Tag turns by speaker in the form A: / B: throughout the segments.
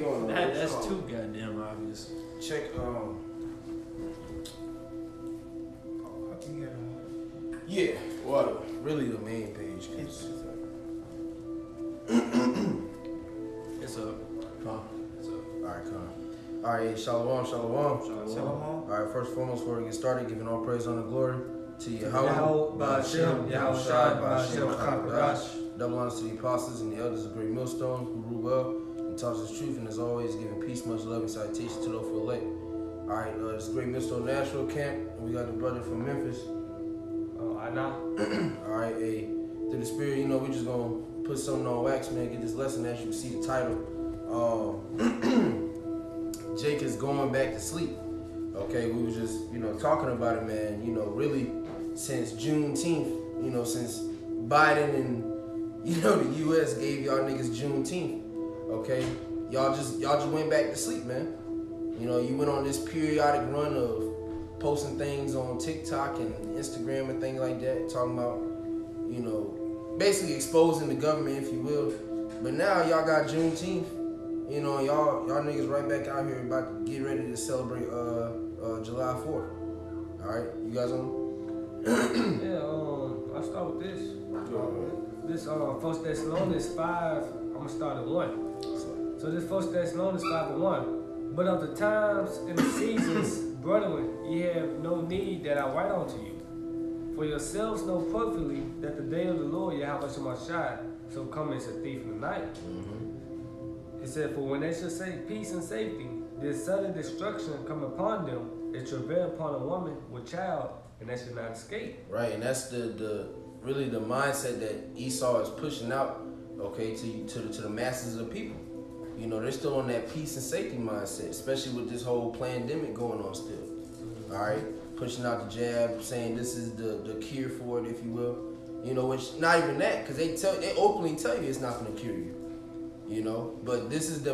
A: on
B: That's too goddamn obvious.
A: Check yeah, well, really the main page.
B: It's up.
A: Huh? It's up. Alright, come. Alright, shalom. Alright, first and foremost, before we get started, giving all praise, honor, glory to Yahweh, Ba'ashem, Yahushai, Ba'ashem, Kakadash. Double honors to the apostles and the elders of Great Millstone who rule well and taught us truth, and as always, giving peace, much love, and citation to those for elect. Alright, it's Great Millstone National Camp, and we got the brother from Memphis.
C: I know.
A: Alright, hey, through the spirit, you know, we just gonna put something on wax, man, get this lesson. As you can see the title. Jake is going back to sleep. Okay, we was just, you know, talking about it, man, you know, really since Juneteenth, you know, since Biden and, you know, the US gave y'all niggas Juneteenth. Okay, y'all just went back to sleep, man. You know, you went on this periodic run of posting things on TikTok and Instagram and things like that, talking about, you know, basically exposing the government, if you will. But now y'all got Juneteenth, you know, y'all niggas right back out here about to get ready to celebrate July 4th. All right, you guys on?
C: Yeah, I'll start with this. This 1 Thessalonians 5, I'm gonna start at 1. So this 1 Thessalonians 5:1. But of the times and the seasons, brethren, ye have no need that I write unto you. For yourselves know perfectly that the day of the Lord Yahweh Shemashai shall come as a thief in the night. It said, for when they shall say peace and safety, this sudden destruction come upon them, it travail upon a woman with child, and they shall not escape.
A: Right, and that's the really the mindset that Esau is pushing out, okay, to the masses of the people. You know, they're still on that peace and safety mindset, especially with this whole pandemic going on still. All right, pushing out the jab, saying this is the cure for it, if you will. You know, which not even that, because they openly tell you it's not going to cure you. You know, but this is the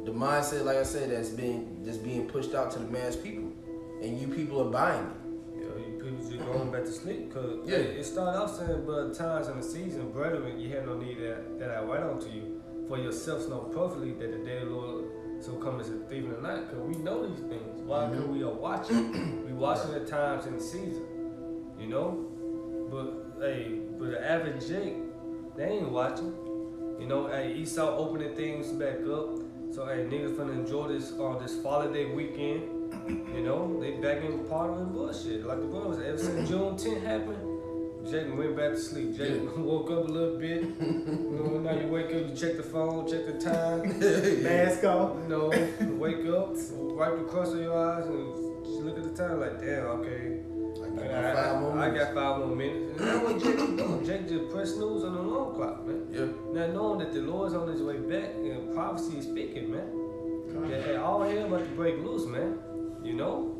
A: mindset, like I said, that's being pushed out to the mass people, and you people are buying it.
C: You know, you people just going back to sleep, because it started off saying, but times in the season, brethren, you have no need that I write unto you. For yourselves know perfectly that the day of the Lord shall come as a thief in the night, because we know these things. Why? Because we are watching. We watching the times in the season, you know. But the average Jake, they ain't watching. You know, Esau opening things back up. So niggas finna enjoy this holiday weekend. You know, they back in partying bullshit. Like the brothers, ever since Juneteenth happened, Jake went back to sleep. Jake woke up a little bit. You know, now you wake up, you check the phone, check the time.
D: Mask off.
C: You know, wake up, wipe the crust of your eyes, and just look at the time like, damn, okay. I got 5 more minutes. And that's what Jake was doing. Jake just pressed snooze on the alarm clock, man.
A: Yeah.
C: Now knowing that the Lord's on his way back and prophecy is speaking, man. That all hell about to break loose, man. You know?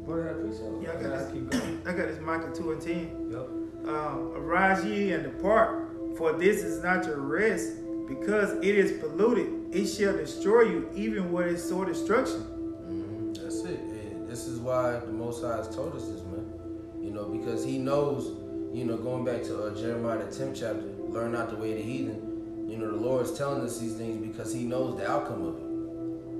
C: Brother, I appreciate it.
D: Yeah, I got this Micah 2:10.
C: Yep.
D: Arise ye and depart, for this is not your rest, because it is polluted. It shall destroy you, even with its sore destruction.
A: That's it. This is why the Most High has told us this, man. You know, because he knows, you know, going back to Jeremiah the 10th chapter, learn not the way of the heathen. You know, the Lord is telling us these things because he knows the outcome of it.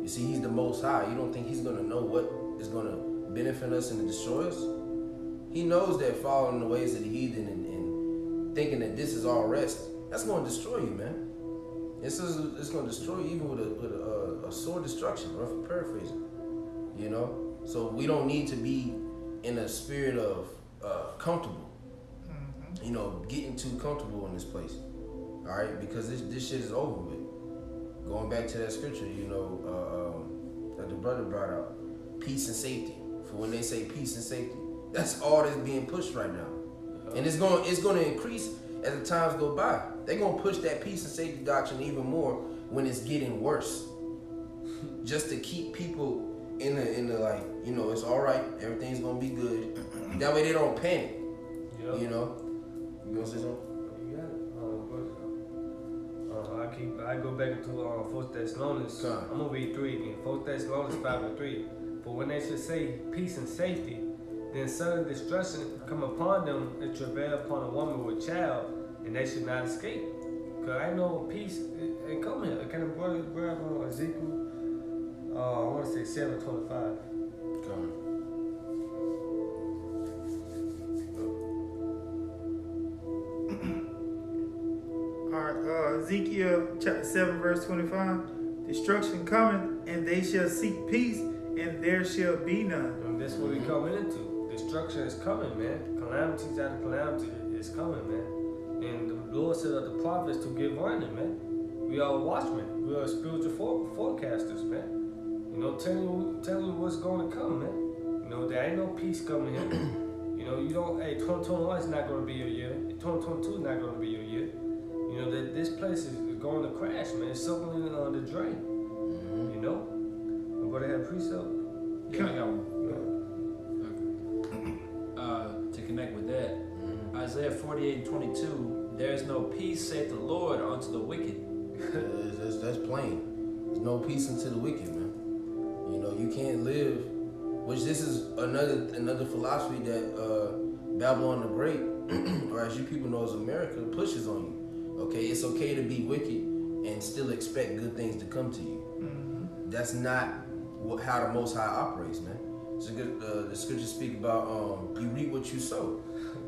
A: You see, he's the Most High. You don't think he's going to know what is going to benefit us and destroy us? He knows that following the ways of the heathen and thinking that this is all rest, that's going to destroy you, man. It's going to destroy you even with a sore destruction, rough paraphrasing. You know? So we don't need to be in a spirit of comfortable. You know, getting too comfortable in this place. All right? Because this shit is over with. Going back to that scripture, you know, that the brother brought out. Peace and safety. For when they say peace and safety, that's all that's being pushed right now. And it's going to increase as the times go by. They're going to push that peace and safety doctrine even more when it's getting worse. Just to keep people in the like, you know, it's all right, everything's gonna be good. That way they don't panic. Yep. You know. You gonna say something?
C: You got it. I go back into 1 Thessalonians. I'm gonna read 3 again. 1 Thessalonians 5:3. For when they should say peace and safety, then sudden destruction come upon them and travail upon a woman with child, and they should not escape. Cause I know peace ain't coming here. Can I grab on Ezekiel? I want to say 7:25.
A: Come.
D: All right, Ezekiel chapter 7, verse 25. Destruction cometh, and they shall seek peace, and there shall be none.
C: And that's what we coming into. Destruction is coming, man. Calamities after calamity is coming, man. And the Lord said of the prophets to give warning, man. We are watchmen. We are spiritual forecasters, man. You know, telling you what's going to come, man. You know, there ain't no peace coming here. You know, you don't. Hey, 2021 is not going to be your year. 2022 is not going to be your year. You know that this place is going to crash, man. It's something on the drain. You know. I'm going to have precept.
B: Yeah, I got one. To connect with that, Isaiah 48:22, there is no peace, saith the Lord, unto the wicked.
A: That's plain. There's no peace unto the wicked, man. You know, you can't live, which this is another philosophy that Babylon the Great, or as you people know as America, pushes on you. Okay, it's okay to be wicked and still expect good things to come to you. That's not how the Most High operates, man. So the scriptures speak about you reap what you sow.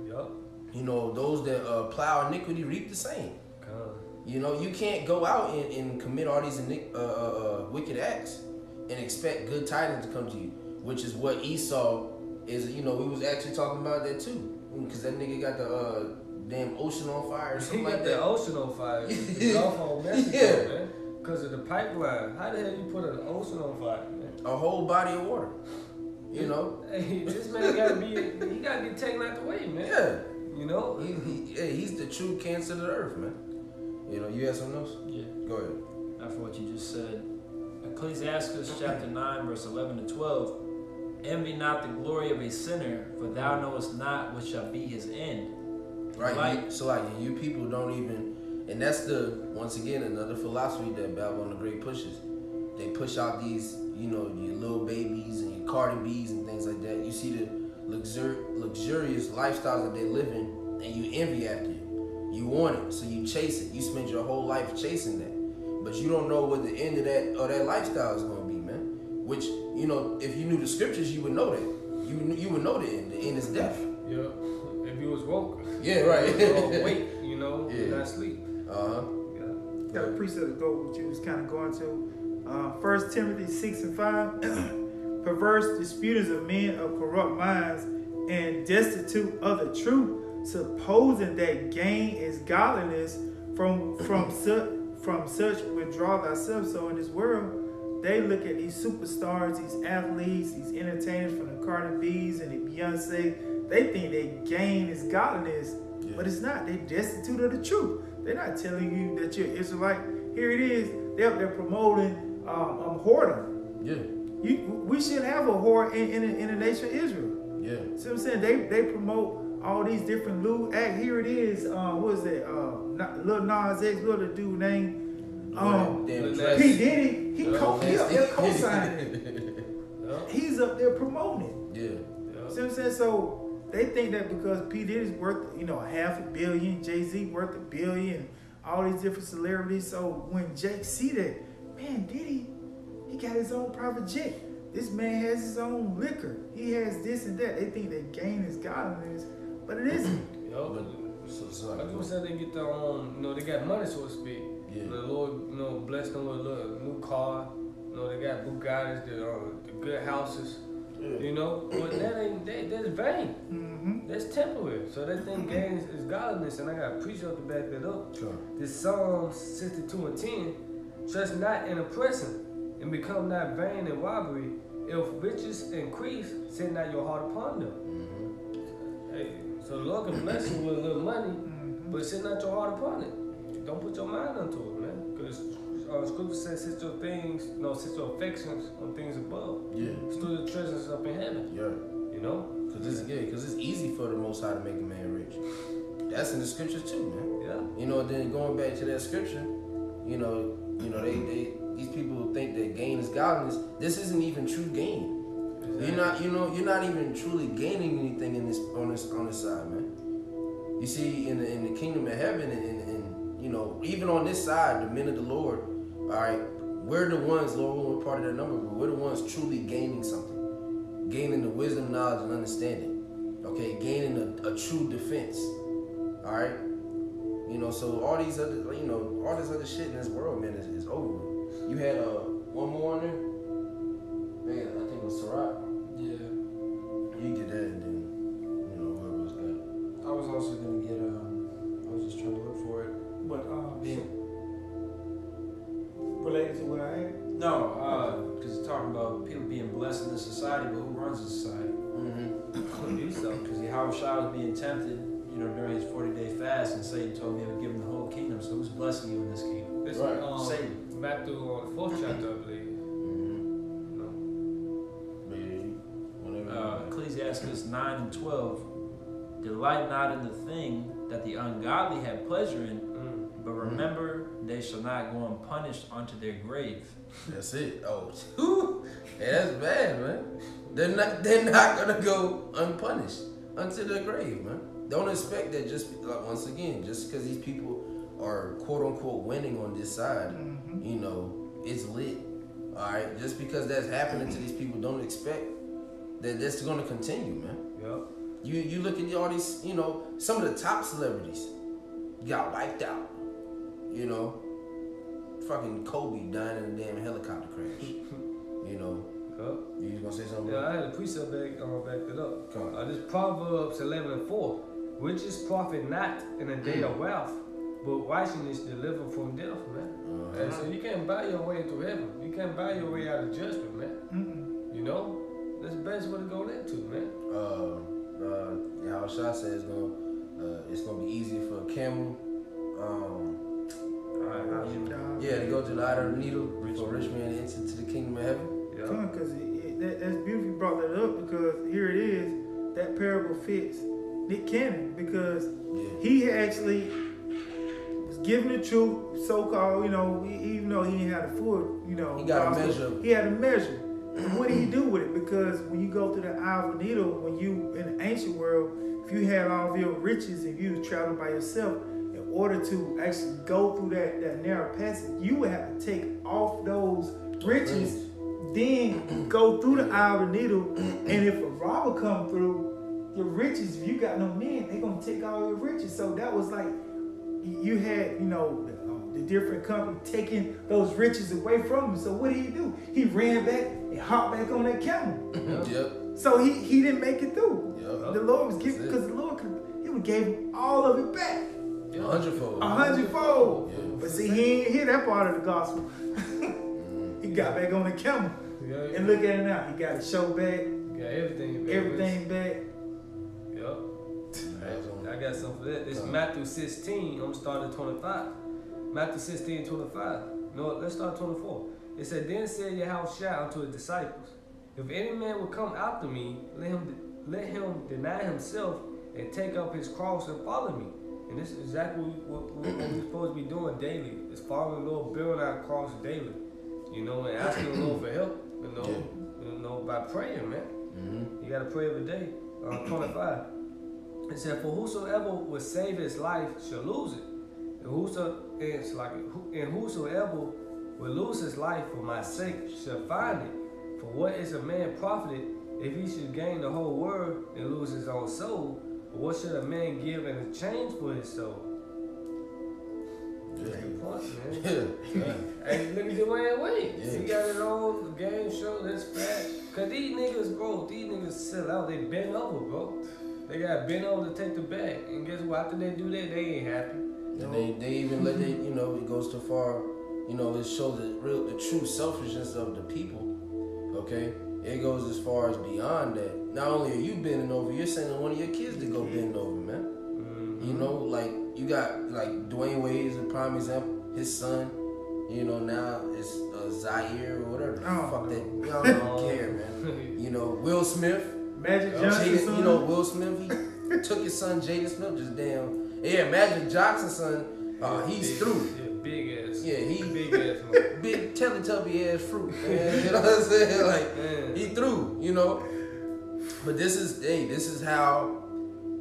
C: Yup.
A: You know, those that plow iniquity reap the same. You know, you can't go out and commit all these wicked acts and expect good tidings to come to you, which is what Esau is. You know, we was actually talking about that too, because that nigga got the damn ocean on fire or something like that.
C: The ocean on fire. The Gulf of Mexico, man. Because of the pipeline. How the hell you put an ocean on fire, man?
A: A whole body of water. You know?
C: Hey, this man he gotta get taken out the way, man.
A: Yeah.
C: You know?
A: He's the true cancer of the earth, man. You know, you had something else?
B: Yeah.
A: Go ahead.
B: After what you just said, Ecclesiastes chapter 9, verse 11 to 12. Envy not the glory of a sinner, for thou knowest not what shall be his end.
A: Right. So like you people don't even, and that's once again another philosophy that Babylon the Great pushes. They push out these, you know, your little babies and your Cardi B's and things like that. You see the luxurious lifestyles that they live in, and you envy after it. You want it, so you chase it. You spend your whole life chasing that, but you don't know what the end of that lifestyle is going to be, man. Which, you know, if you knew the scriptures, you would know that. You would know the end. The end is death.
C: Yeah. If you was woke.
A: Yeah, right.
C: Wait, you know,
A: Yeah.
C: not sleep.
A: Uh-huh.
C: Yeah.
D: Got a precept to go what you was kind of going to. 1 Timothy 6 and 5. Perverse disputers of men of corrupt minds and destitute of the truth, supposing that gain is godliness, from such withdraw thyself. So in this world, they look at these superstars, these athletes, these entertainers from the Cardi B's and the Beyonce. They think that gain is godliness, but it's not. They destitute of the truth. They're not telling you that you're Israelite. Here it is. They're promoting whoredom.
A: Yeah.
D: We should have a whore in the nation of Israel.
A: Yeah.
D: See what I'm saying? They promote all these different lewd acts. Here it is. What is it? Lil Nas X, what the dude name? P. Diddy. He up there co-signing. He's up there promoting.
A: Yeah.
D: See what I'm saying? So they think that because P. Diddy's worth, $500 million, Jay-Z worth $1 billion, all these different celebrities. So when Jake see that, man, Diddy, he got his own private jet. This man has his own liquor. He has this and that. They think that gain is godliness, but it isn't.
C: So like people said they get their own, they got money, so to speak.
A: Yeah.
C: The Lord, bless them with a new car. They got Bugattis, the good houses. Yeah. But that's vain.
D: Mm-hmm.
C: That's temporary. So they think gain is godliness, and I got a preacher to back that up.
A: Sure.
C: This Psalm 62 and 10, trust not in oppression, and become not vain in robbery. If riches increase, set not your heart upon them. Mm-hmm. Hey, so the Lord can bless you with a little money, but set not your heart upon it. Don't put your mind onto it, man. Because Scripture says, set your affections on things above.
A: Yeah.
C: Store your treasures up in heaven.
A: Yeah. Because it's easy for the Most High to make a man rich. That's in the scriptures too, man.
C: Yeah.
A: Then going back to that scripture, these people think that gain is godliness. This isn't even true gain. Exactly. You're not even truly gaining anything on this side, man. You see, in the kingdom of heaven, and you know, even on this side, the men of the Lord, all right, we're the ones, Lord, we're part of their number, but we're the ones truly gaining something. Gaining the wisdom, knowledge, and understanding. Okay, gaining a true defense. All right? You know, so all these other, you know, all this other shit in this world, man, is over. You had one more on there? Man, I think it was Sarat.
B: Yeah.
A: You get that, and then, you know, whoever was got.
B: I was also gonna get I was just trying to look for it.
D: But
B: Being,
D: related to what I had.
B: no, because it's talking about people being blessed in this society, but who runs the society? Because Yahweh Shai was being tempted, you know, during his 40-day fast, and Satan told him he would give him the whole kingdom. So who's blessing you in this kingdom?
C: This
A: Right.
B: Satan.
C: back to the 4th chapter, I believe.
B: Ecclesiastes 9 and 12. Delight not in the thing that the ungodly have pleasure in, but remember they shall not go unpunished unto their grave.
A: That's it. Oh, yeah, that's bad, man. They're not gonna go unpunished unto their grave, man. Don't expect that just like once again, just because these people are quote unquote winning on this side, you know, it's lit. All right, just because that's happening to these people, don't expect that that's gonna continue, man.
C: Yep.
A: You look at all these, you know, some of the top celebrities got wiped out. You know, fucking Kobe dying in a damn helicopter crash. You know.
C: Yep.
A: You was gonna say something?
C: Yeah, I had a precept back it up.
A: Come on.
C: This Proverbs 11 and 4. Riches profit not in a day of wealth, but righteousness deliver from death, man. And so you can't buy your way into heaven. You can't buy your way out of judgment, man. You know? That's the best way to go into, man.
A: Yahweh Shai says it's gonna be easier for a camel. To go to the eye of the needle before a rich man enters into the kingdom of heaven.
D: Because that's beautiful you brought that up, because here it is, that parable fits Nick Cannon, because he actually was given the truth, so-called, you know, even though he didn't have the full, you know.
A: He got a measure.
D: He had a measure. And what did he do with it? Because when you go through the eye of a needle, when you, in the ancient world, if you had all of your riches and you was traveling by yourself, in order to actually go through that narrow passage, you would have to take off those riches, then go through the eye of the needle, and if a robber come through, your riches, if you got no men, they gonna take all your riches. So that was like, you had, you know, the different company taking those riches away from him. So what did he do? He ran back and hopped back on that camel. So he didn't make it through. The Lord was giving, because the Lord he would gave him all of it back.
A: 100-fold.
D: 100-fold. But see, he ain't hear that part of the gospel. He got back on the camel. And look at it now. He got his show back.
C: Got everything back.
D: Everything back.
C: Yep. I got something for that. It's Matthew 16. I'm going to start at 25. Matthew 16, 25. No, let's start 24. It said, Then said Yahweh Shai unto his disciples, If any man will come after me, let him deny himself and take up his cross and follow me. And this is exactly what we're supposed to be doing daily. Is following the Lord, building our cross daily. You know, and asking the Lord for help. You know, by praying, man. You got to pray every day. 25. It said, For whosoever will save his life shall lose it. And whosoever will lose his life for my sake shall find it. For what is a man profited if he should gain the whole world and lose his own soul? Or what should a man give in exchange for his soul? Good point, man. Hey, look at Dwayne Wade. He got his own game show that's fat. Cause these niggas sell out. They bend over, bro. They got bent over to take the bag. And guess what? After they do that, they ain't happy.
A: And they even let it, you know, it goes too far, you know, it shows the true selfishness of the people. Okay? It goes as far as beyond that. Not only are you bending over, you're sending one of your kids to go bend over, man. You know, like you got like Dwayne Wade is a prime example. His son, you know, now is Zaire or whatever. Fuck that. Y'all don't care, man. You know, Will Smith.
D: Magic Johnson's son.
A: You know, Will Smith, he took his son Jaden Smith just damn. Yeah, Magic Johnson's son, he's through.
C: Big ass.
A: Yeah, he
C: big ass man.
A: Big Teletubby ass fruit, man. You know what I'm saying? Like, he through, you know. But this is how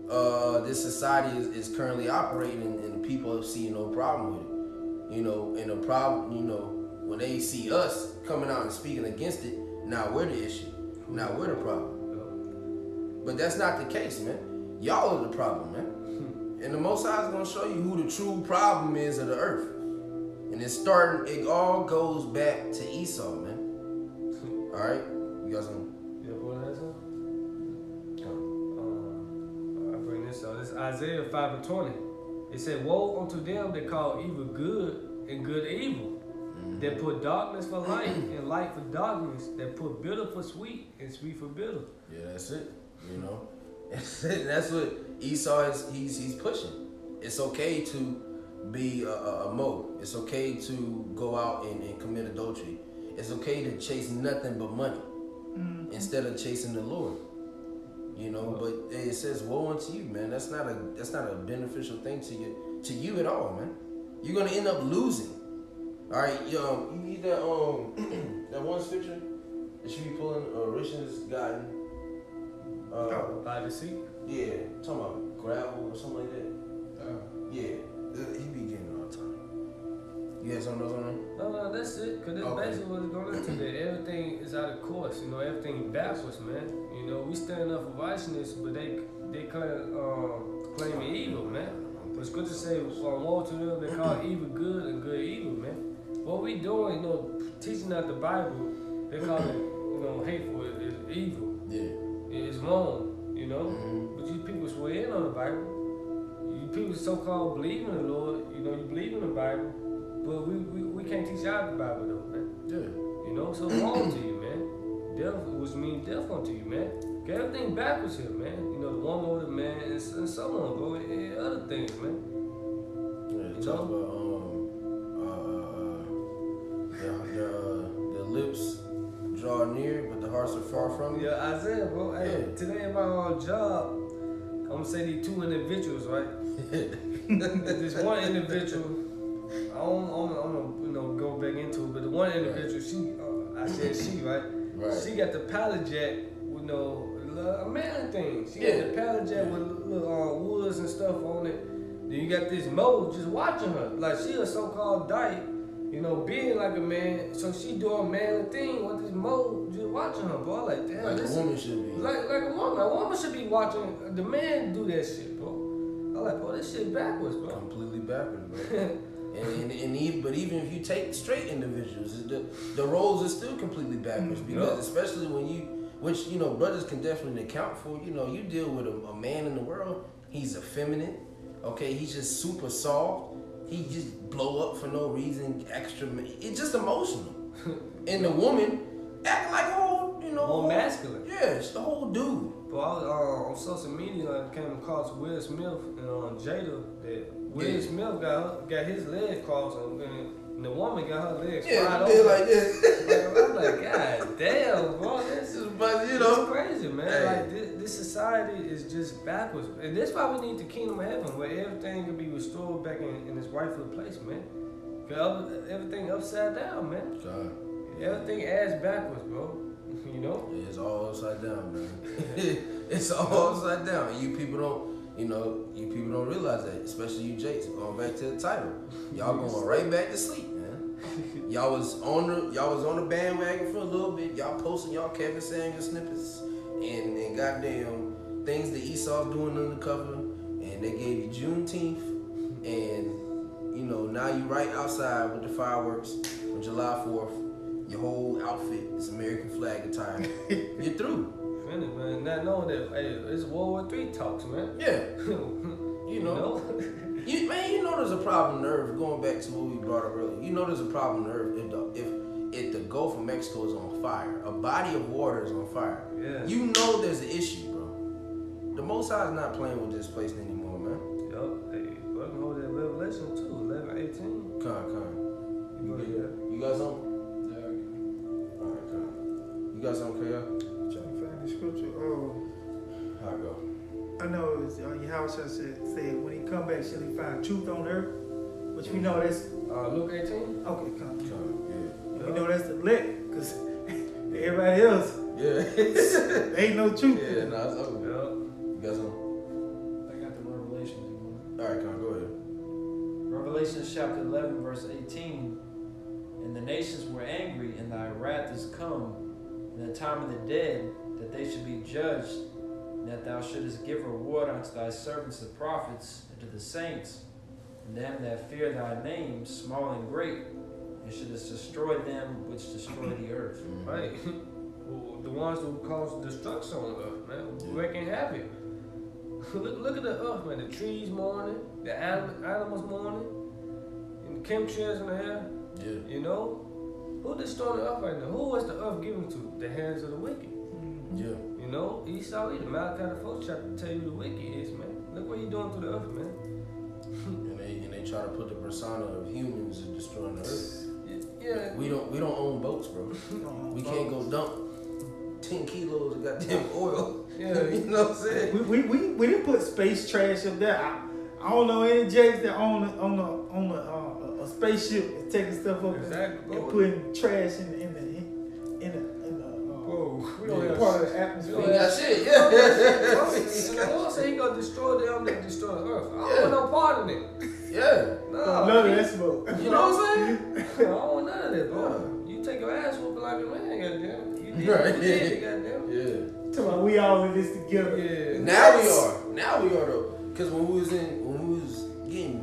A: this society is currently operating, and the people see no problem with it. You know, and the problem, you know, when they see us coming out and speaking against it, now we're the issue. Now we're the problem. But that's not the case, man. Y'all are the problem, man. And the Most High is going to show you who the true problem is of the earth. And it all goes back to Esau, man. All right? You got some?
C: Yeah, boy, that's it. I bring this up. This is Isaiah 5:20. It said, woe unto them that call evil good and good evil. That put darkness for light and light for darkness. That put bitter for sweet and sweet for bitter.
A: Yeah, that's it. You know? That's what Esau is, he's pushing. It's okay to be a mo. It's okay to go out and commit adultery. It's okay to chase nothing but money instead of chasing the Lord. You know, but it says woe unto you, man. That's not a beneficial thing to you at all, man. You're gonna end up losing. All right, you need that that one scripture that you be pulling rich has gotten
C: By the sea?
A: yeah, talking about gravel or something like that. Yeah, he be getting it all the time. You had something else on him?
C: No, that's it. Because that's basically what it's going into. That everything is out of course. You know, everything backwards, man. You know, we stand up for righteousness, but they claim evil, man. But scripture say, woe to them that call evil good and good evil, man. What we doing, you know, teaching out the Bible, they call it, you know, hateful, is evil.
A: Yeah.
C: It's wrong, you know. But you people swear in on the Bible. You people so-called believe in the Lord, you know, you believe in the Bible, but we can't teach out the Bible though, man.
A: Yeah.
C: You know, so wrong to you, man. Death, which means death unto you, man. Get everything backwards here, man. You know, the woman with the man and so on, bro, and other things, man.
A: Yeah, talk about the lips draw near, but the hearts are far from you.
C: Yeah, Isaiah, bro. Hey, today in my job, I'm gonna say these two individuals, right? This one individual, I'm gonna go back into it, but the one individual, I said she, right?
A: Right.
C: She got the pallet jack with a man thing. She got the pallet jack with little woods and stuff on it. Then you got this Mo just watching her, like she a so-called dyke. You know, being like a man, so she doing manly thing with this Mo just watching her, bro. Like, damn,
A: like a woman should be.
C: Like a woman. A woman should be watching the man do that shit, bro. I'm like, bro, this shit backwards, bro.
A: Completely backwards, bro. But even if you take straight individuals, the roles are still completely backwards because especially which you know, brothers can definitely account for. You know, you deal with a man in the world. He's effeminate. Okay, he's just super soft. He just blow up for no reason, extra. It's just emotional. And the woman act like whole, you know,
C: more masculine.
A: Yeah, it's the whole dude.
C: But I was on social media, I came across Will Smith and Jada. That Will Smith got his leg crossed, and the woman got her legs wide open.
A: Like this.
C: I'm like, God damn, bro, this is crazy, man.
A: Hey.
C: Like this society is just backwards, and that's why we need the kingdom of heaven, where everything can be restored back in its rightful place, man. Cause everything upside down, man.
A: God.
C: Everything adds backwards, bro. You know?
A: It's all upside down, man. It's all upside down. You people don't realize that, especially you Jakes. Going back to the title, y'all going right back to sleep, man. Y'all was on the bandwagon for a little bit. Y'all posting y'all Kevin Samuels snippets and goddamn things that Esau's doing undercover, and they gave you Juneteenth, and you know now you right outside with the fireworks on July 4th. Your whole outfit is American flag attire. You're through.
C: Finished, man. Not knowing that, hey, it's World War III talks, man.
A: Yeah. You know? You know there's a problem in the earth, going back to what we brought up earlier. You know there's a problem in the earth if the Gulf of Mexico is on fire. A body of water is on fire.
C: Yeah.
A: You know there's an issue, bro. The Most High is not playing with this place anymore, man.
C: Yup. Hey, go and hold that Revelation too, 11:18.
A: Con. You got something? Alright, con. You got something, KL?
D: Trying to find the scripture.
A: How it go?
D: I know it was Yahushua said when he come back, shall he find truth on earth? Which we know that's
C: Luke 18.
D: okay. Come.
A: Yeah.
D: We know that's the elect, cause everybody else,
A: Yeah.
D: ain't no truth.
A: Yeah, no, it's over.
C: Yup.
A: You got something? All right, go ahead.
B: Revelation chapter 11, verse 18. And the nations were angry, and thy wrath is come, in the time of the dead, that they should be judged, and that thou shouldest give reward unto thy servants the prophets, and to the saints, and them that fear thy name, small and great, and shouldest destroy them which destroy the earth.
C: Right. The ones who cause destruction on earth, man. Wreaking havoc. Look at the earth, man. The trees mourning, the animals mourning, and the chemtrails in the air.
A: Yeah.
C: You know? Who destroying the earth right now? Who was the earth given to? The hands of the wicked.
A: Yeah.
C: You know? Esau, the Malachi the 4th chapter tell you the wicked is, man. Look what you doing to the earth, man.
A: And they try to put the persona of humans in destroying the earth.
C: Yeah.
A: We don't own boats, bro. We can't go dump 10 kilos of goddamn oil.
C: Yeah.
A: You know what I'm saying?
D: We didn't put space trash up there. I don't know any Jakes that own a spaceship and taking stuff up
C: Exactly.
D: and putting trash in the
C: Whoa. We don't have
D: part of the atmosphere.
A: We ain't got shit, yeah.
C: The Lord said he gonna destroy them that destroy the earth. I don't want no part in it.
A: Yeah.
C: No.
D: None of that smoke.
A: You know what I'm saying?
C: I don't want none of that, bro. You take your ass whooping like a man, goddamn. You did
A: Right.
C: what you did, goddamn.
A: Yeah.
D: Talking about we all in this together.
C: Yeah.
A: Now we are though. Because when we was getting,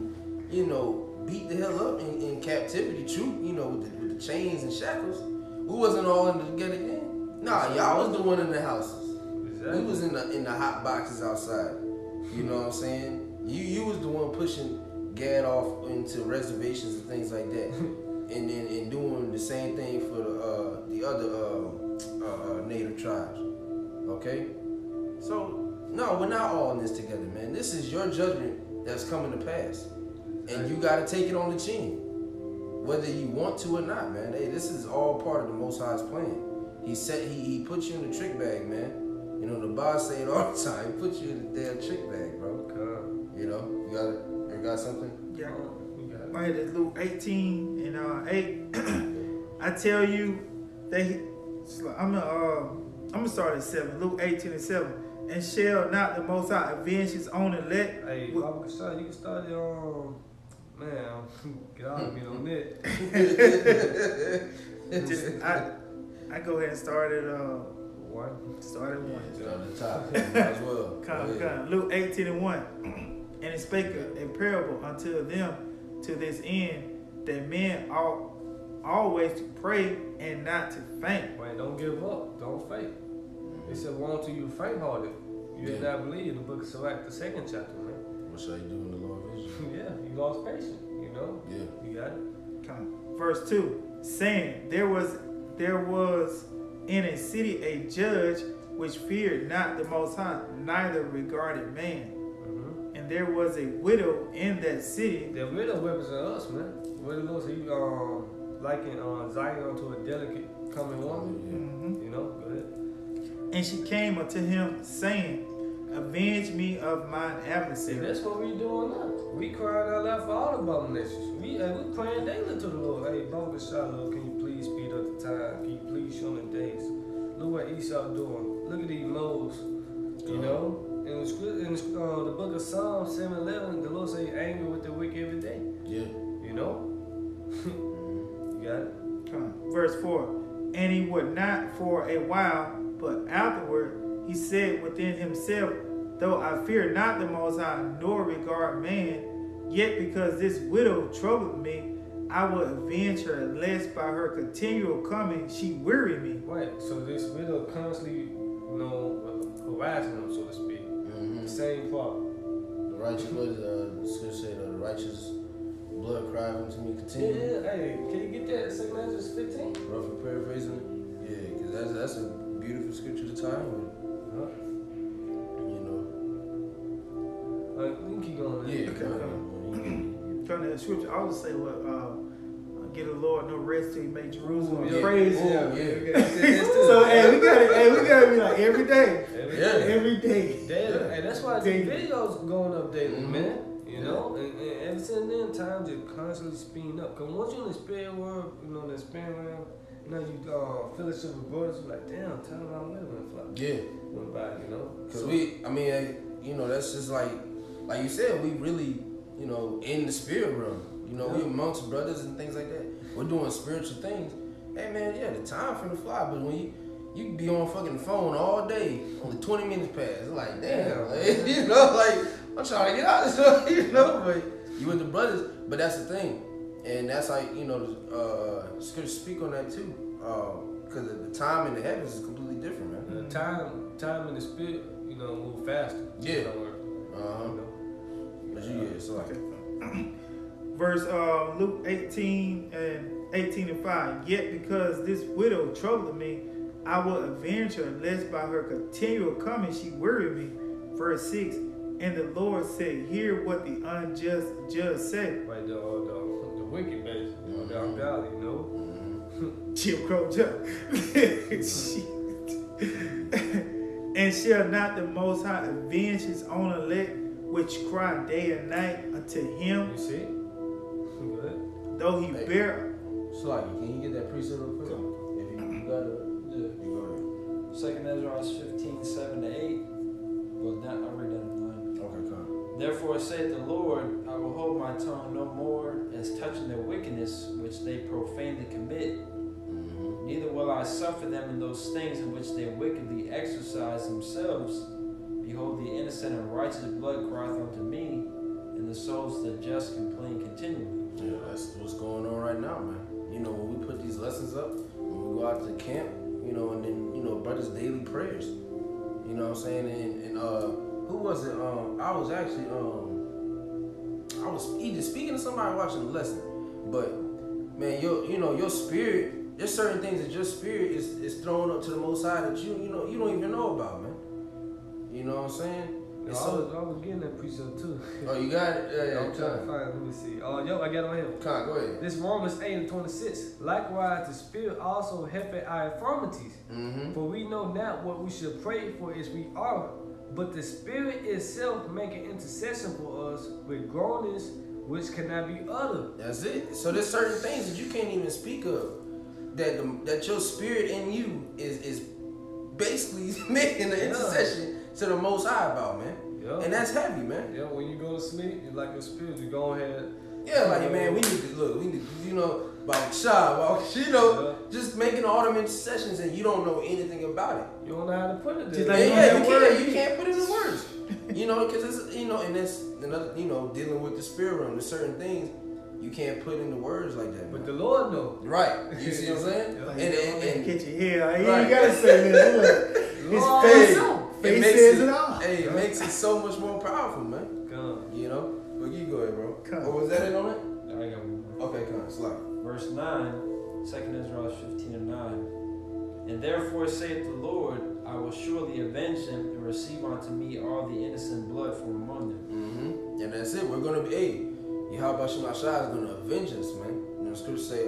A: beat the hell up in captivity, true, with the chains and shackles, we wasn't all in together then. Nah, y'all was the one in the houses.
C: Exactly.
A: We was in the hot boxes outside. You know what I'm saying? You was the one pushing Gad off into reservations and things like that, and doing the same thing for the other native tribes. Okay, so no, we're not all in this together, man. This is your judgment that's coming to pass, and you got to take it on the chin, whether you want to or not, man. Hey, this is all part of the Most High's plan. He put you in the trick bag, man. You know, the boss say it all the time. He put you in the damn trick bag, bro. You know, you got something?
D: Yeah.
C: You got it.
D: Right, that's Luke 18 and 8. I tell you, I'm gonna start at 7. Luke 18 and 7. And shall not the Most High avenge his own elect?
C: Hey, Papa Kasha, you can start your man, get out of me on that.
D: I go ahead and start at
C: One.
D: Start at 1.
A: Start at the top. Might as well.
D: Come. Luke 18 and 1. And he spake a parable unto them to this end, that men ought always to pray and not to faint.
C: Wait, don't give up. Don't faint. It said, "Won't you faint-hearted? You did not believe." In the book of Sirach, the 2nd chapter, man.
A: What shall you do in the Lord vision?
C: Yeah, you lost patience. You know.
A: Yeah.
C: You got it.
D: Come. Verse 2, saying, there was in a city a judge which feared not the Most High, neither regarded man.
C: Mm-hmm.
D: And there was a widow in that city.
C: The widow represent us, man. Where the Lord said, "You liken Zion to a delicate coming woman."
D: Mhm.
C: You know. Go ahead.
D: And she came unto him, saying, avenge me of mine
C: See,
D: adversary.
C: that's what we doing now. We crying out loud for all the abominations. We praying daily to the Lord. Hey, Baba Shiloh, can you please speed up the time? Can you please show me days? Look what Esau doing. Look at these moles. You know? In the book of Psalms 7:11, the Lord say angry with the wicked every day.
A: Yeah.
C: You know? You got it?
D: Come. Verse 4, and he would not for a while, but afterward he said within himself, though I fear not the Most High, nor regard man, yet because this widow troubled me, I will avenge her, lest by her continual coming she weary me.
C: Right. So this widow constantly, harassing him, so to speak.
A: Mm-hmm.
C: The same part.
A: The righteous, what is the scripture say? The righteous blood cry unto me continue.
C: Yeah. Hey, can you get that? 2 Corinthians 15.
A: Roughly paraphrasing it. Yeah, because that's a beautiful scripture to tie in with.
C: Huh?
A: You know.
C: We can keep going.
A: Yeah.
D: Come to the scripture, I would say get the Lord no rest till he make Jerusalem
C: Yeah.
D: praise
A: Oh,
D: him.
A: yeah.
D: So we gotta be like every day.
A: Yeah.
D: Every day.
C: Daily. And that's why the
D: Daily.
C: videos going up daily,
A: Mhm.
C: man. You know? And ever since then, times just constantly speeding up. Because once you're in the spirit world, the spirit realm, you fellowship with brothers, you're like, damn, time out went fly.
A: Yeah.
C: Went by,
A: Because that's just like, like you said, we really, you know, in the spirit realm. You know, we amongst brothers and things like that. We're doing spiritual things. Hey man, yeah, the time finna fly, but when you can be on fucking phone all day, only 20 minutes pass. It's like, damn, like, you know, like, I'm trying to get out of this, you know, but you with the brothers. But that's the thing. And that's like, you know, scripture speak on that too. Because the time in the heavens is completely different, man.
C: Time in the spirit, you know, move faster.
A: Yeah.
C: You know?
A: But yeah, so like,
D: Verse Luke 18:5. Yet because this widow troubled me, I will avenge her, lest by her continual coming she weary me. Verse 6. And the Lord said, hear what the unjust judge said.
C: Right, the wicked base, the ungodly, you know?
D: Jim Crow judge. And shall not the Most High avenge his own elect, which cry day and night unto him?
C: You see? Good.
D: Though he bear.
A: so like, can you get that precept real quick? If you got it,
B: Yeah.
A: you go ahead.
B: 2 Ezra 15:7-8. Well, I read that in 9.
A: Okay, come.
B: Therefore saith the Lord, I will hold my tongue no more as touching their wickedness which they profanely commit. Neither will I suffer them in those things in which they wickedly exercise themselves. Behold, the innocent and righteous blood crieth unto me, and the souls of the just complain continually.
A: Yeah, that's what's going on right now, man. You know, when we put these lessons up, when we go out to camp, you know, and then, you know, brothers' daily prayers. You know what I'm saying? And who was it? I was actually, I was either speaking to somebody watching the lesson. But, man, your spirit, there's certain things that your spirit is thrown up to the Most High that you don't even know about, man. You know what I'm saying?
C: No,
A: And
C: I was getting that precept too.
A: Oh, you got it? Yeah,
C: I'm trying to find it. Let me see. Oh, yo, I got it on here.
A: Con, go ahead.
C: This Romans 8:26. Likewise, the Spirit also helpeth our infirmities.
A: Mm-hmm.
C: For we know not what we should pray for as we ought, but the Spirit itself maketh intercession for us with groanings which cannot be uttered.
A: That's it. So there's certain things that you can't even speak of. That your spirit in you is basically making the intercession to the Most High about, man.
C: Yeah.
A: And that's heavy, man.
C: Yeah, when you go to sleep, you like your spirit, you go ahead.
A: Yeah, like, man, we need to, you know, about Shah, you know, just making all them intercessions and you don't know anything about it.
C: You don't know how to put it there.
D: Just like
A: You can't put it in words. You know, because it's, you know, and that's another, you know, dealing with the spirit realm. There's certain things you can't put into words like that, man.
C: But the Lord knows.
A: Right. You see what I'm saying?
D: Like,
A: and
D: catch your hair. You
A: Right.
D: ain't gotta say that. His face says it all.
A: Hey, it makes it so much more powerful, man.
C: Come.
A: You know? But you go ahead, bro.
D: Come.
A: Or was that it on it?
B: I got one more.
A: Okay, come on, slide.
B: Verse 9, 2 Ezra 15:9. And therefore saith the Lord, I will surely avenge them and receive unto me all the innocent blood from among them.
A: Mm-hmm. And that's it. We're gonna be, Yahweh Shema Shai is gonna avenge us, man. You know, scripture say,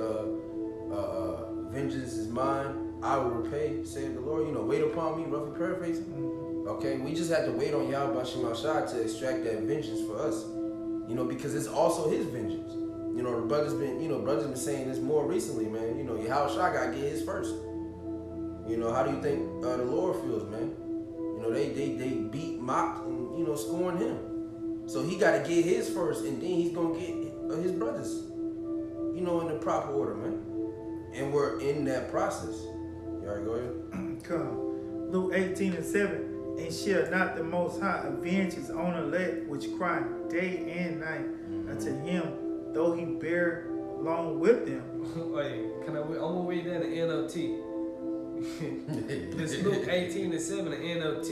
A: vengeance is mine, I will repay, saith the Lord. You know, wait upon me, roughly paraphrasing. Okay, we just have to wait on Yahweh Shema Shai to extract that vengeance for us. You know, because it's also his vengeance. You know, the brothers been saying this more recently, man. You know, Yahweh Shai gotta get his first. You know, how do you think the Lord feels, man? You know, they beat, mocked, and, you know, scorned him. So he got to get his first, and then he's going to get his brothers, you know, in the proper order, man. And we're in that process. You all right, go ahead.
D: Come. Luke 18:7. And shall not the Most High avenge his own elect, which cry day and night unto him, though he bear long with them?
C: Wait, can I wait? I'm going to read that in NLT. This Luke 18:7, the NLT.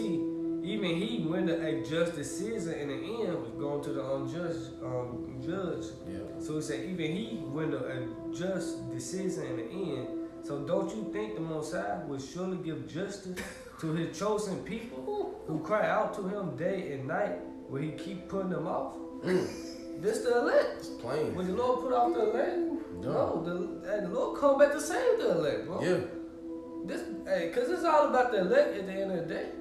C: Even he rendered a just decision in the end was going to the unjust judge.
A: Yeah.
C: So it said even he rendered a just decision in the end. So don't you think the Most High will surely give justice to his chosen people who cry out to him day and night? Will he keep putting them off? This the elect.
A: It's plain.
C: When the Lord put off the elect, no, the Lord come back to save the elect, bro.
A: Yeah.
C: Cause it's all about the elect at the end of the day.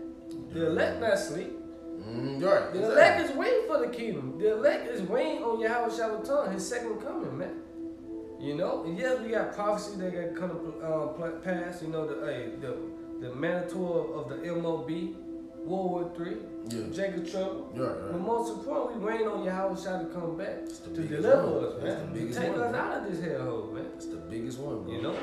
C: The elect not sleep.
A: Right.
C: The elect is waiting for the kingdom. The elect is waiting on Yahweh Shabbaton, his second coming, man. You know, and yes, we got prophecy that got come to pass. You know, the mandatory of the MOB. World War III, Jacob trouble. But most importantly, we waiting on Yahweh to come back to deliver us, man. To take us out of this hellhole, man.
A: That's the biggest one, bro.
C: You know?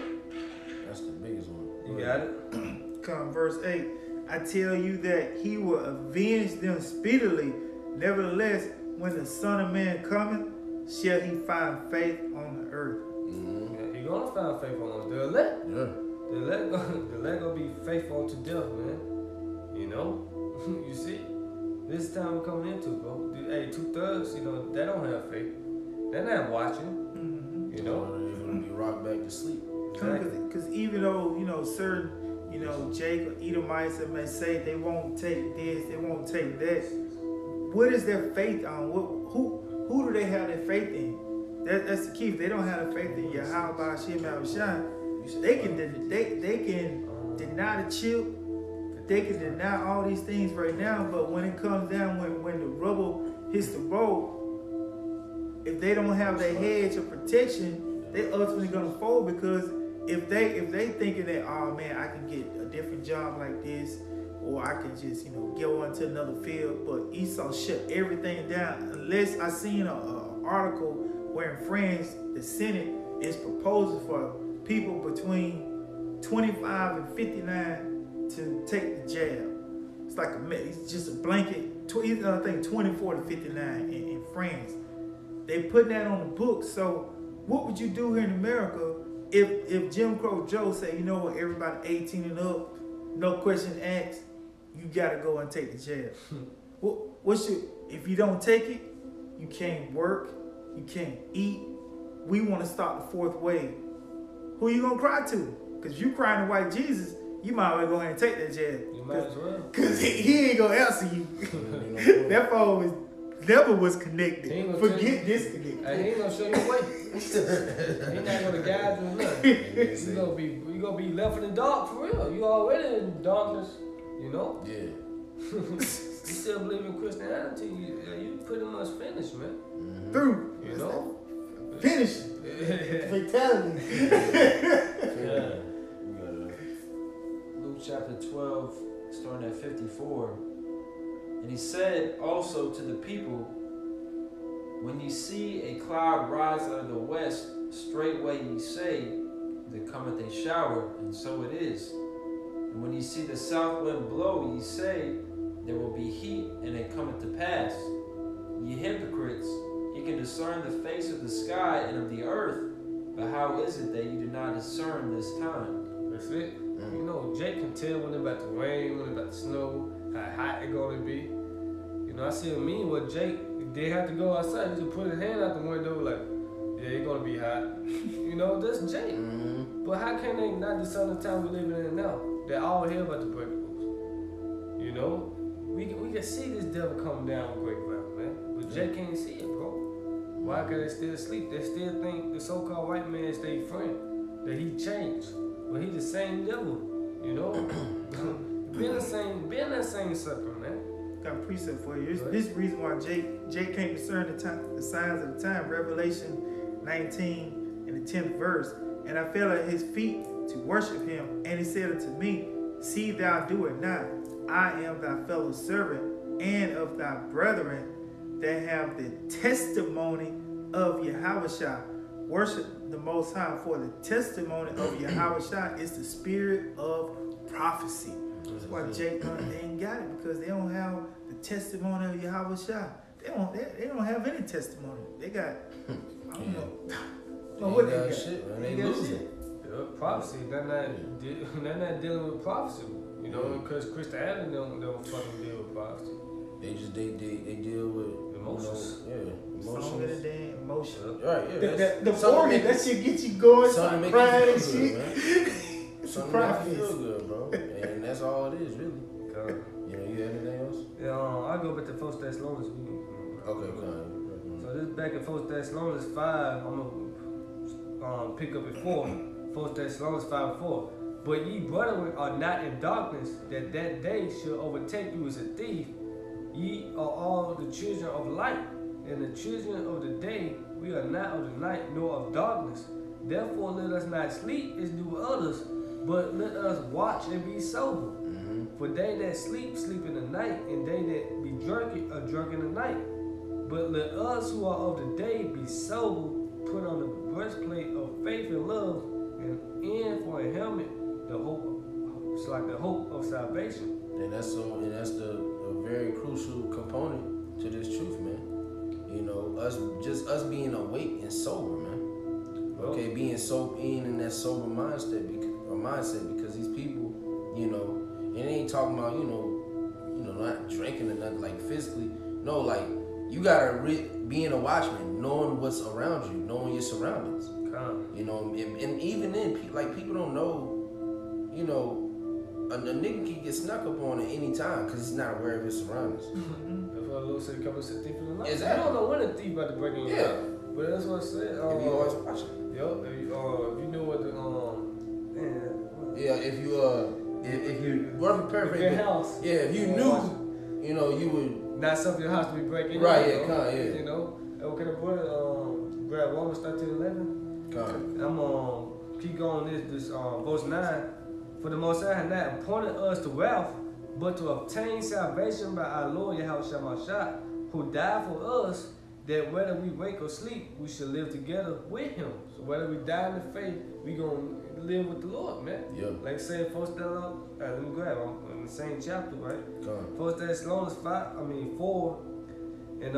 A: That's the biggest one.
C: You got it?
D: Come, verse 8. I tell you that he will avenge them speedily. Nevertheless, when the Son of Man cometh, shall he find faith on the earth?
C: Mm-hmm. Yeah, he gonna find faith on us. The elect.
A: Yeah.
C: The elect gonna be faithful unto death, man. You know? You see? This time we're coming into, bro. Hey, 2/3, you know, they don't have faith. They're not watching.
A: Mm-hmm.
C: You know?
A: They're gonna be rocked back to sleep.
D: Because even though, you know, certain, you know, Jake or Edomites may say they won't take this, they won't take that. What is their faith on? Who do they have their faith in? That's the key. If they don't have the faith in Yahweh Ba'ashim Yahushua, they can deny the chip, they can deny all these things right now. But when it comes down, when the rubble hits the road, if they don't have their hedge of protection, they're ultimately gonna fold. Because if they thinking that, oh man, I can get a different job like this, or I can just, you know, go on to another field, but Esau shut everything down. Unless I seen an article where in France the Senate is proposing for people between 25 and 59 to take the jab. It's like it's just a blanket. I think 24 to 59 in France. They putting that on the books. So what would you do here in America if Jim Crow Joe say, you know what, everybody 18 and up, no question asked, you gotta go and take the jab. If you don't take it, you can't work, you can't eat. We want to stop the fourth wave. Who you gonna cry to? Because if you crying to white Jesus, you might as well go ahead and take that jab.
C: You might as well.
D: Because he ain't gonna answer you. That phone never was connected. Forget disconnected.
C: He ain't gonna show you the way. He not gonna guide you or nothing. You gonna be left in the dark for real. You already in darkness, you know?
A: Yeah.
C: You still believe in Christianity, you pretty much finished, man.
A: Mm-hmm.
D: Through.
C: You know?
D: Finish. Fatality.
C: Yeah.
B: Luke chapter 12, starting at 54. And he said also to the people, when ye see a cloud rise out of the west, straightway ye say, there cometh a shower, and so it is. And when ye see the south wind blow, ye say, there will be heat, and it cometh to pass. Ye hypocrites, ye can discern the face of the sky and of the earth, but how is it that ye do not discern this time?
C: That's it. You know, Jake can tell when it's about to rain, when it's about to snow, how hot it's gonna be. You know, I see a meme where Jake, they have to go outside, he just put his hand out the window like, yeah, it's gonna be hot. You know, that's Jake.
A: Mm-hmm.
C: But how can they not discern the time we're living in now? They're all here about to break loose. You know? We can see this devil come down with great wrath, man. But Jake can't see it, bro. Why? Because they still asleep. They still think the so-called white man is their friend. That he changed. But he the same devil, you know? Being that same sucker, man.
D: Got a precept for you. This is the reason why Jake can't discern the signs of the time. Revelation 19 and the 10th verse. And I fell at his feet to worship him. And he said unto me, see thou do it not. I am thy fellow servant and of thy brethren that have the testimony of Yahushua. Worship the Most High, for the testimony of Yahushua is the spirit of prophecy. That's why Jake they ain't got it, because they don't have the testimony of Yahushua. They don't have any testimony. They got I don't know what they got.
A: Shit, man.
D: They
A: They
D: got
A: losing.
D: shit.
C: Prophecy, they're not dealing with prophecy, you know, because Christianity don't fucking deal with prophecy.
A: They deal with
C: Emotions.
D: Song of the day, emotion.
A: Right, yeah.
D: The organ, that shit get you going, start
A: make
D: crying
A: you
D: and
A: feel
D: shit.
A: good, man.
D: It's a
A: Something
D: cry
A: make you feel
D: fest.
A: good, bro. And that's all it is, really. You know, you have anything else?
C: Yeah, I'll go back to 1 Thessalonians.
A: Okay, go ahead.
C: So this back in 1 Thessalonians 5, I'm gonna pick up at 4. 1 Thessalonians 5:4. But ye brethren are not in darkness, that day shall overtake you as a thief. Ye are all the children of light, and the children of the day. We are not of the night, nor of darkness. Therefore let us not sleep as do others, but let us watch and be sober. For they that sleep, sleep in the night, and they that be drunken are drunk in the night. But let us who are of the day be sober, put on the breastplate of faith and love, and for a helmet, the hope. It's like the hope of salvation.
A: And that's a very crucial component to this truth, man. You know, us being awake and sober, man. Okay, being in that sober mindset because these people, you know, it ain't talking about, you know, not drinking or nothing like physically. No, like you gotta being a watchman, knowing what's around you, knowing your surroundings. You know, and even then, people don't know, you know, a nigga can get snuck up on at any time because he's not aware of his surroundings.
C: That's why the Lord said, "Come and set thief in the night."
A: Exactly.
C: You don't know when a thief about to break in your house. But that's what I said.
A: If you always watching.
C: If you know what the
A: if you rough paraphrase,
C: your house.
A: Yeah, if you knew, you know, you would
C: not something your house to be breaking.
A: Right,
C: You know, okay, grab Romans 13:11. I'm gonna keep going this verse 9. For the Most High had not appointed us to wealth, but to obtain salvation by our Lord Yahushua Mashiach, who died for us, that whether we wake or sleep, we should live together with Him. So whether we die in the faith, we gonna live with the Lord, man.
A: Yeah.
C: Like say First Thessalonians, let me grab. I'm in the same chapter, right?
A: Come.
C: 1 Thessalonians 4 and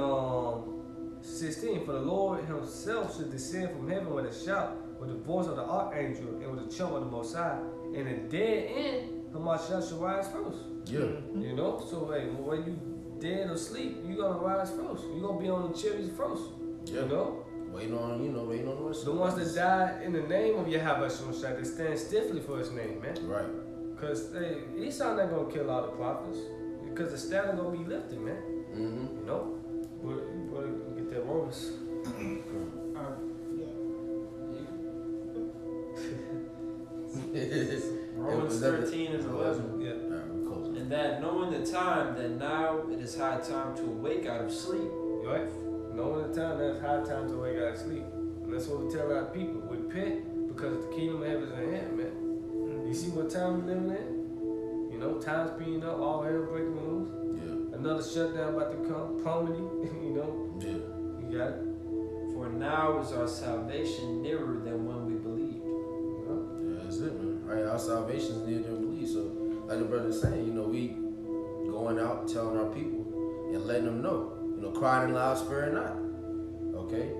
C: 16. For the Lord Himself should descend from heaven with a shout, with the voice of the archangel, and with the trump of the Most High, and the dead end, Hamashiach shall rise first.
A: Yeah.
C: You know, so when you dead or sleep, you gonna rise first. You gonna be on the cherries first.
A: Yeah.
C: You know,
A: waiting on the rest.
C: The ones that died in the name of Yahweh Shemashah, they stand stiffly for His name, man.
A: Right.
C: Cause Esau not gonna kill all the prophets, because the standard gonna be lifted, man.
A: Mm-hmm.
C: You know, we'll get that Romans.
B: Romans 13 and 11.
C: Yeah.
B: And that knowing the time, that now it is high time to awake out of sleep.
C: Right? Knowing the time, that's high time to wake out of sleep. And that's what we tell our people. Repent, because the kingdom of heaven is at hand, man. You see what time we're living in? You know, time's speeding up, all hell breaking loose.
A: Yeah.
C: Another shutdown about to come, plummeting, you know.
A: Yeah.
C: You got it?
B: For now is our salvation nearer than when we believed.
A: Yeah, that's it, man. Right, our salvation is near than believe. So, like the brother's saying, you know, we going out telling our people and letting them know, you know, crying loud, sparing not. Okay?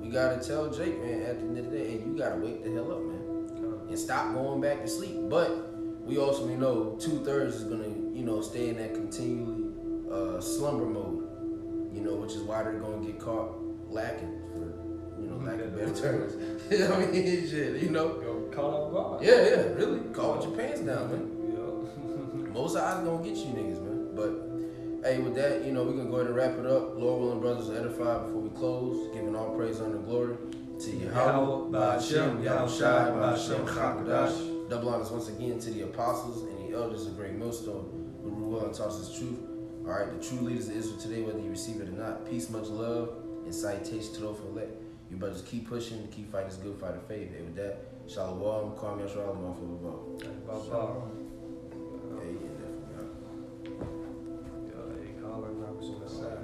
A: We gotta tell Jake, man, at the end of the day, hey, you gotta wake the hell up, man. And stop going back to sleep. But we also know 2/3 is gonna, you know, stay in that continually slumber mode. You know, which is why they're gonna get caught lacking, for, you know, lack of better terms. I mean, shit, you know.
C: Caught off guard.
A: Yeah, really. Caught with your pants down, man.
C: Yeah.
A: Most eyes gonna get you niggas, man. But hey, with that, you know, we're gonna go ahead and wrap it up. Lord willing, brothers are edified before we close, giving all praise, honor, and glory to Yahweh, Ba'ashem, Yahushai, Ba'ashem, Chakadash. Double honors once again to the apostles and the elders of Great Millstone who rule well and taught us truth. All right, the true leaders of Israel today, whether you receive it or not. Peace, much love, and salutation to those who elect. You brothers keep pushing, keep fighting this good fight of faith. And with that, Shalom, Kwame Yashar, and
C: Bye-bye.
A: Hey, yeah, definitely.
C: Yeah, they calling Robinson aside.